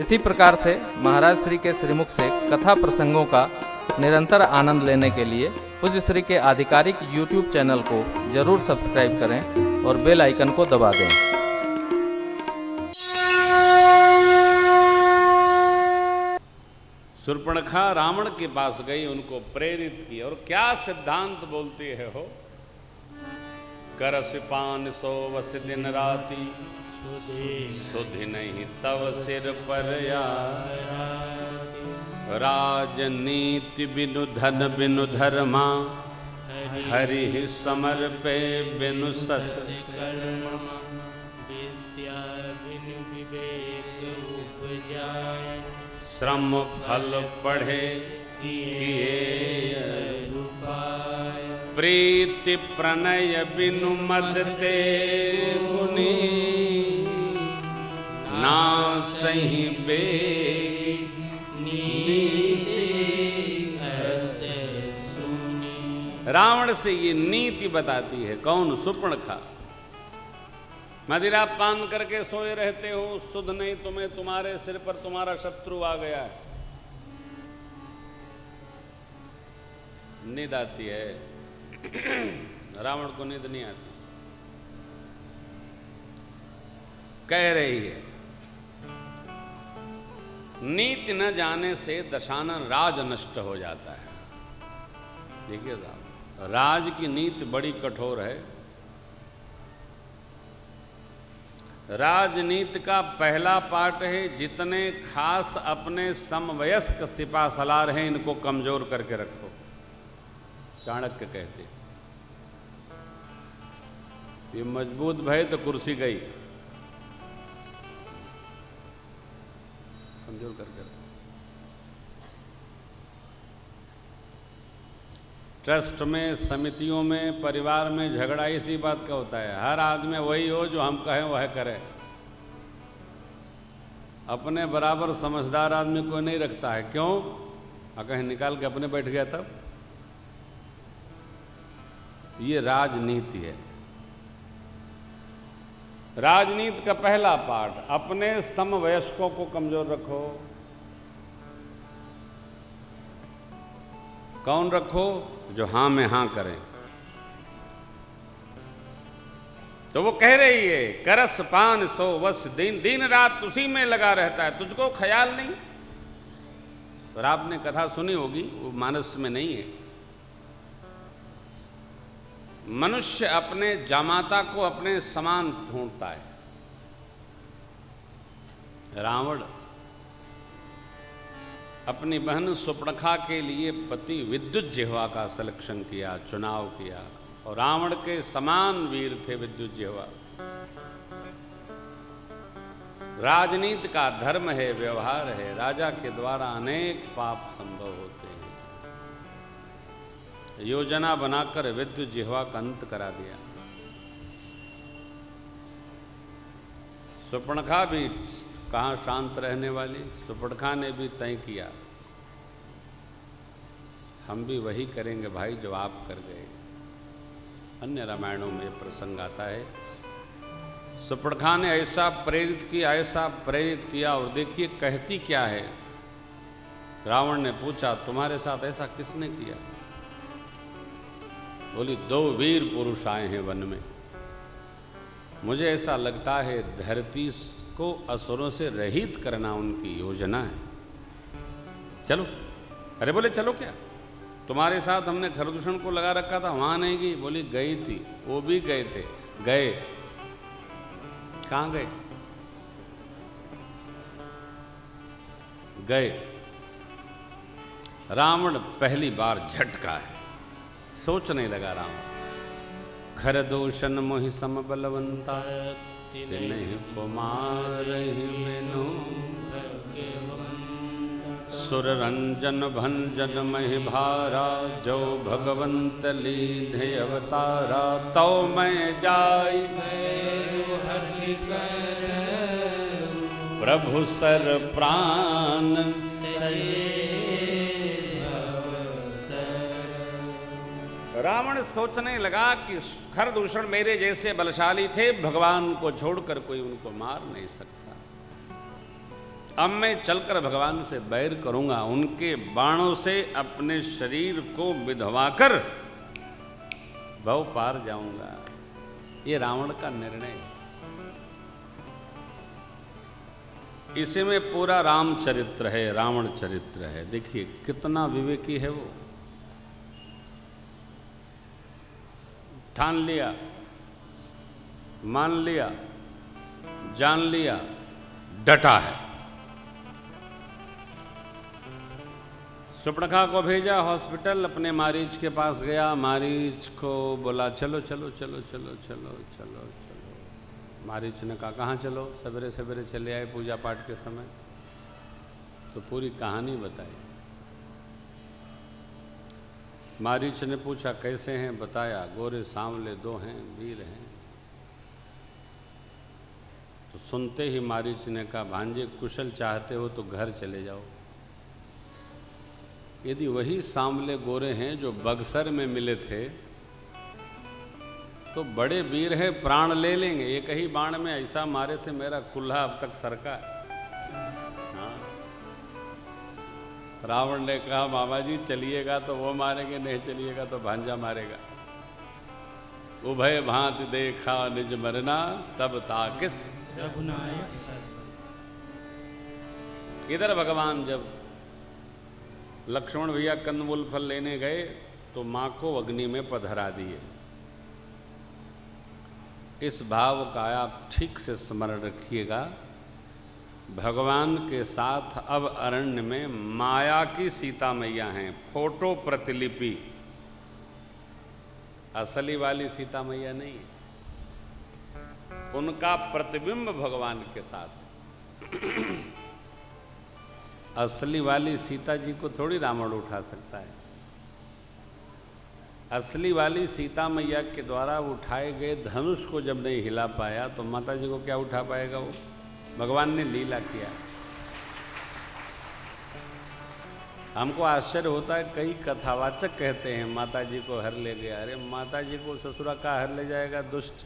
इसी प्रकार से महाराज श्री के श्रीमुख से कथा प्रसंगों का निरंतर आनंद लेने के लिए पूज्य श्री के आधिकारिक YouTube चैनल को जरूर सब्सक्राइब करें और बेल आइकन को दबा दें। शूर्पणखा रावण के पास गई, उनको प्रेरित की और क्या सिद्धांत बोलती है हो। करस पान सो वस दिन राती, सुधि नहीं तव सिर पर राजनीति बिनु धन बिनु धर्मा, हरि समर्पे बिनु सत कर्मा, विद्या बिनु विवेक उपजाय, श्रम फल पढ़े किए उपाय, प्रीति प्रणय बिनु मद ते मुनि, ना सही बेग नीति ऐसे सुनी। रावण से ये नीति बताती है कौन? शूर्पणखा। मदिरा पान करके सोए रहते हो, सुध नहीं तुम्हें, तुम्हारे सिर पर तुम्हारा शत्रु आ गया है। नींद आती है, रावण को नींद नहीं आती। कह रही है नीति न जाने से दशानन राज नष्ट हो जाता है। देखिए साहब, राज की नीति बड़ी कठोर है। राजनीति का पहला पाठ है जितने खास अपने समवयस्क सिपा सलार हैं इनको कमजोर करके रखो। चाणक्य कहते ये मजबूत भय तो कुर्सी गई, कमजोर करके रखो। ट्रस्ट में, समितियों में, परिवार में झगड़ा इसी बात का होता है। हर आदमी वही हो जो हम कहें वह करे। अपने बराबर समझदार आदमी कोई नहीं रखता है। क्यों? कहीं निकाल के अपने बैठ गया तब। ये राजनीति है। राजनीति का पहला पाठ अपने समवयस्कों को कमजोर रखो। कौन रखो? जो हाँ में हाँ करें। तो वो कह रही है करस पान सो वस दिन, दिन रात उसी में लगा रहता है, तुझको ख्याल नहीं। और आपने कथा सुनी होगी, वो मानस में नहीं है। मनुष्य अपने जामाता को अपने समान ढूंढता है। रावण अपनी बहन शूर्पणखा के लिए पति विद्युज्जिह्वा का सिलेक्शन किया, चुनाव किया। और रावण के समान वीर थे विद्युज्जिह्वा। राजनीति का धर्म है, व्यवहार है। राजा के द्वारा अनेक पाप संभव होते हैं। योजना बनाकर विद्युज्जिह्वा का अंत करा दिया। शूर्पणखा भी कहाँ शांत रहने वाली। शूर्पणखा ने भी तय किया हम भी वही करेंगे भाई जो आप कर गए। अन्य रामायणों में प्रसंग आता है। शूर्पणखा ने ऐसा प्रेरित किया, ऐसा प्रेरित किया। और देखिए कहती क्या है। रावण ने पूछा तुम्हारे साथ ऐसा किसने किया? बोली 2 वीर पुरुष आए हैं वन में। मुझे ऐसा लगता है धरती को असुरों से रहित करना उनकी योजना है। चलो। अरे बोले चलो क्या? तुम्हारे साथ हमने खरदूषण को लगा रखा था, वहां नहीं गई? बोली गई थी, वो भी गए थे। गए कहां गए? गए। रावण पहली बार झटका है। सोचने लगा रावण, खरदूषण मोहि सम बलवंता, तिन्हि कुमार बिनु सुर रंजन भंजन महि भारा, जो भगवंत लीधे अवतारा, तो मैं जाई प्रभु सर प्राण रावण सोचने लगा कि खरदूषण मेरे जैसे बलशाली थे, भगवान को छोड़कर कोई उनको मार नहीं सकता। अब मैं चलकर भगवान से बैर करूंगा, उनके बाणों से अपने शरीर को विधवाकर भव पार जाऊंगा। ये रावण का निर्णय है। इसी में पूरा रामचरित्र है, रावण चरित्र है। देखिए कितना विवेकी है वो। ठान लिया, मान लिया, जान लिया, डटा है। सुपर्णखा को भेजा हॉस्पिटल, अपने मारीच के पास गया, मारीच को बोला चलो चलो चलो चलो चलो चलो चलो। मारीच ने कहा कहाँ चलो, सवेरे सवेरे चले आए पूजा पाठ के समय। तो पूरी कहानी बताई। मारीच ने पूछा कैसे हैं, बताया गोरे सांवले दो हैं, वीर हैं। तो सुनते ही मारीच ने कहा भांजे कुशल चाहते हो तो घर चले जाओ। यदि वही सांवले गोरे हैं जो बक्सर में मिले थे तो बड़े वीर हैं, प्राण ले लेंगे। एक ही बाण में ऐसा मारे थे मेरा कुल्हा अब तक सरका। हाँ। रावण ने कहा मामा जी चलिएगा तो वो मारेंगे, नहीं चलिएगा तो भांजा मारेगा। उभय भांति देखा निज मरना, तब ताकिस इधर भगवान जब लक्ष्मण भैया कंदमूल फल लेने गए तो मां को अग्नि में पधरा दिए। इस भाव का आप ठीक से स्मरण रखिएगा। भगवान के साथ अब अरण्य में माया की सीता मैया हैं, फोटो प्रतिलिपि, असली वाली सीता मैया नहीं है। उनका प्रतिबिंब भगवान के साथ। असली वाली सीता जी को थोड़ी रावण उठा सकता है। असली वाली सीता मैया के द्वारा उठाए गए धनुष को जब नहीं हिला पाया तो माता जी को क्या उठा पाएगा वो। भगवान ने लीला किया। हमको आश्चर्य होता है, कई कथावाचक कहते हैं माता जी को हर ले गया। अरे माता जी को ससुरा का हर ले जाएगा दुष्ट।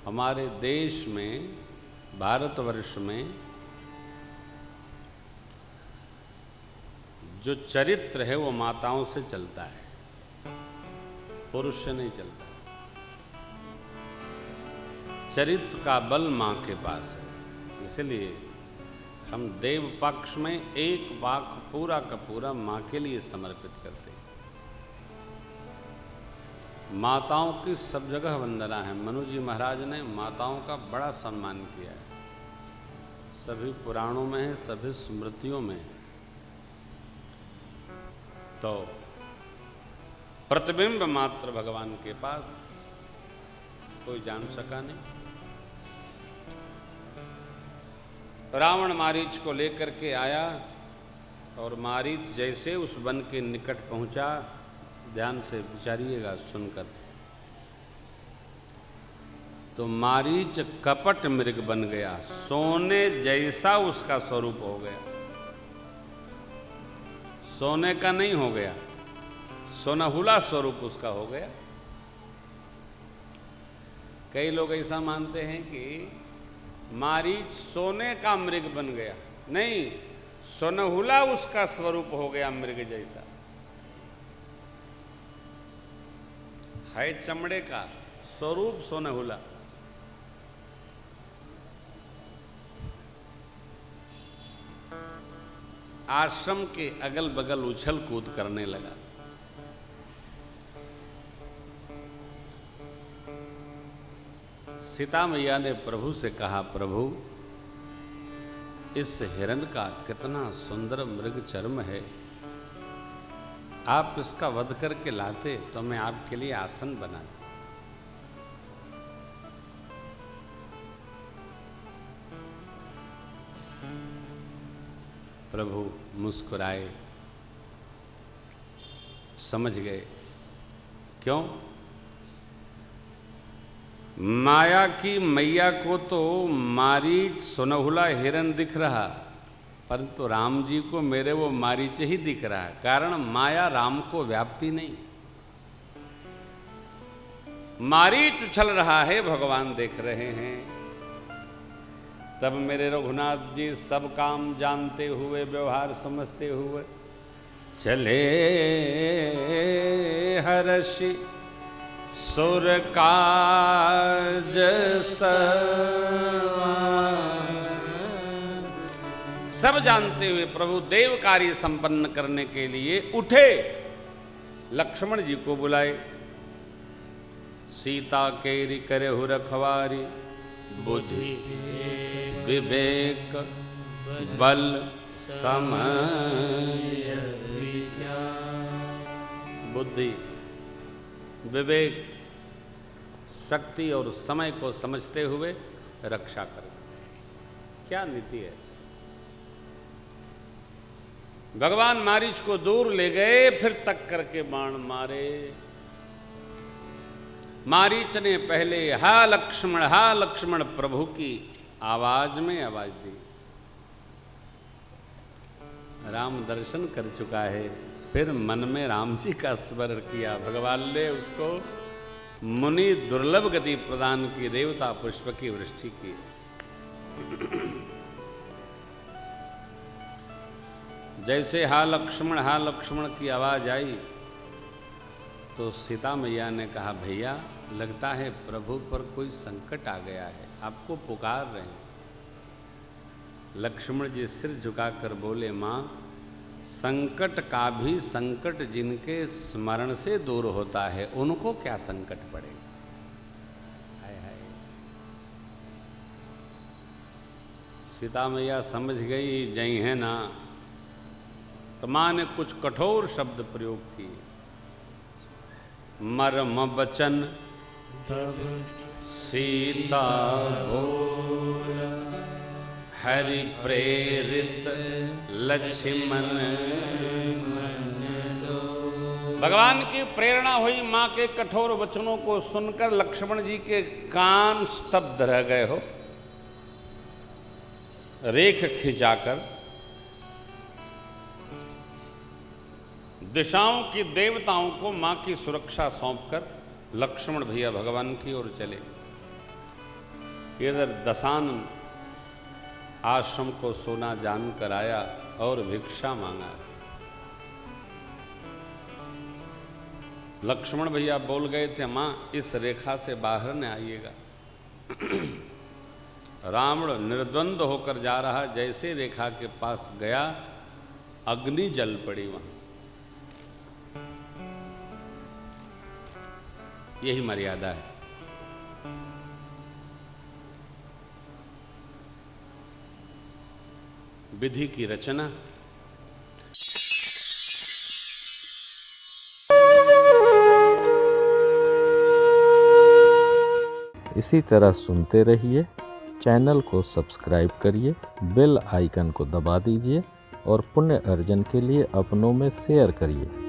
हमारे देश में, भारतवर्ष में जो चरित्र है वो माताओं से चलता है, पुरुष से नहीं चलता। चरित्र का बल मां के पास है। इसलिए हम देव पक्ष में एक वाक पूरा का पूरा मां के लिए समर्पित करते हैं। माताओं की सब जगह वंदना है। मनु जी महाराज ने माताओं का बड़ा सम्मान किया है। सभी पुराणों में है, सभी स्मृतियों में है। तो प्रतिबिंब मात्र भगवान के पास कोई जान सका नहीं। रावण मारीच को लेकर के आया और मारीच जैसे उस वन के निकट पहुंचा, ध्यान से विचारिएगा सुनकर, तो मारीच कपट मृग बन गया। सोने जैसा उसका स्वरूप हो गया। सोने का नहीं हो गया, सोनहुला स्वरूप उसका हो गया। कई लोग ऐसा मानते हैं कि मारीच सोने का मृग बन गया। नहीं, सोनहुला उसका स्वरूप हो गया, मृग जैसा है। चमड़े का स्वरूप सोनहुला। आश्रम के अगल बगल उछल कूद करने लगा। सीता मैया ने प्रभु से कहा, प्रभु इस हिरण का कितना सुंदर मृग चर्म है, आप इसका वध करके लाते तो मैं आपके लिए आसन बना। प्रभु मुस्कुराए, समझ गए। क्यों? माया की मैया को तो मारीच सोनहुला हिरण दिख रहा, परंतु राम जी को मेरे वो मारीच ही दिख रहा है। कारण माया राम को व्याप्ति नहीं। मारीच उछल रहा है, भगवान देख रहे हैं। तब मेरे रघुनाथ जी सब काम जानते हुए, व्यवहार समझते हुए चले हर्षि सुर काज सब जानते हुए प्रभु देव कार्य संपन्न करने के लिए उठे। लक्ष्मण जी को बुलाए। सीता केरी करे हु रखवारी, बुद्धि विवेक बल समय बुद्धि विवेक शक्ति और समय को समझते हुए रक्षा करें। क्या नीति है। भगवान मारीच को दूर ले गए, फिर तक करके बाण मारे। मारीच ने पहले हा लक्ष्मण प्रभु की आवाज में आवाज दी। राम दर्शन कर चुका है, फिर मन में राम जी का स्मरण किया। भगवान ने उसको मुनि दुर्लभ गति प्रदान की, देवता पुष्प की वृष्टि की। जैसे हा लक्ष्मण की आवाज आई तो सीता मैया ने कहा, भैया लगता है प्रभु पर कोई संकट आ गया है, आपको पुकार रहे हैं। लक्ष्मण जी सिर झुकाकर बोले, माँ संकट का भी संकट जिनके स्मरण से दूर होता है, उनको क्या संकट पड़ेगा। हाय हाय। सीता मैया समझ गई जई है ना, तो माँ ने कुछ कठोर शब्द प्रयोग किए। मर्म बचन सीता बोल, हरि प्रेरित लक्ष्मण। भगवान की प्रेरणा हुई। माँ के कठोर वचनों को सुनकर लक्ष्मण जी के कान स्तब्ध रह गए हो। रेख खिंचाकर दिशाओं की देवताओं को मां की सुरक्षा सौंपकर लक्ष्मण भैया भगवान की ओर चले। इधर दशानन आश्रम को सोना जानकर आया और भिक्षा मांगा। लक्ष्मण भैया बोल गए थे, मां इस रेखा से बाहर न आइएगा। रावण निर्द्वंद होकर जा रहा, जैसे रेखा के पास गया अग्नि जल पड़ी वहां। यही मर्यादा है। विधि की रचना। इसी तरह सुनते रहिए। चैनल को सब्सक्राइब करिए, बेल आइकन को दबा दीजिए और पुण्य अर्जन के लिए अपनों में शेयर करिए।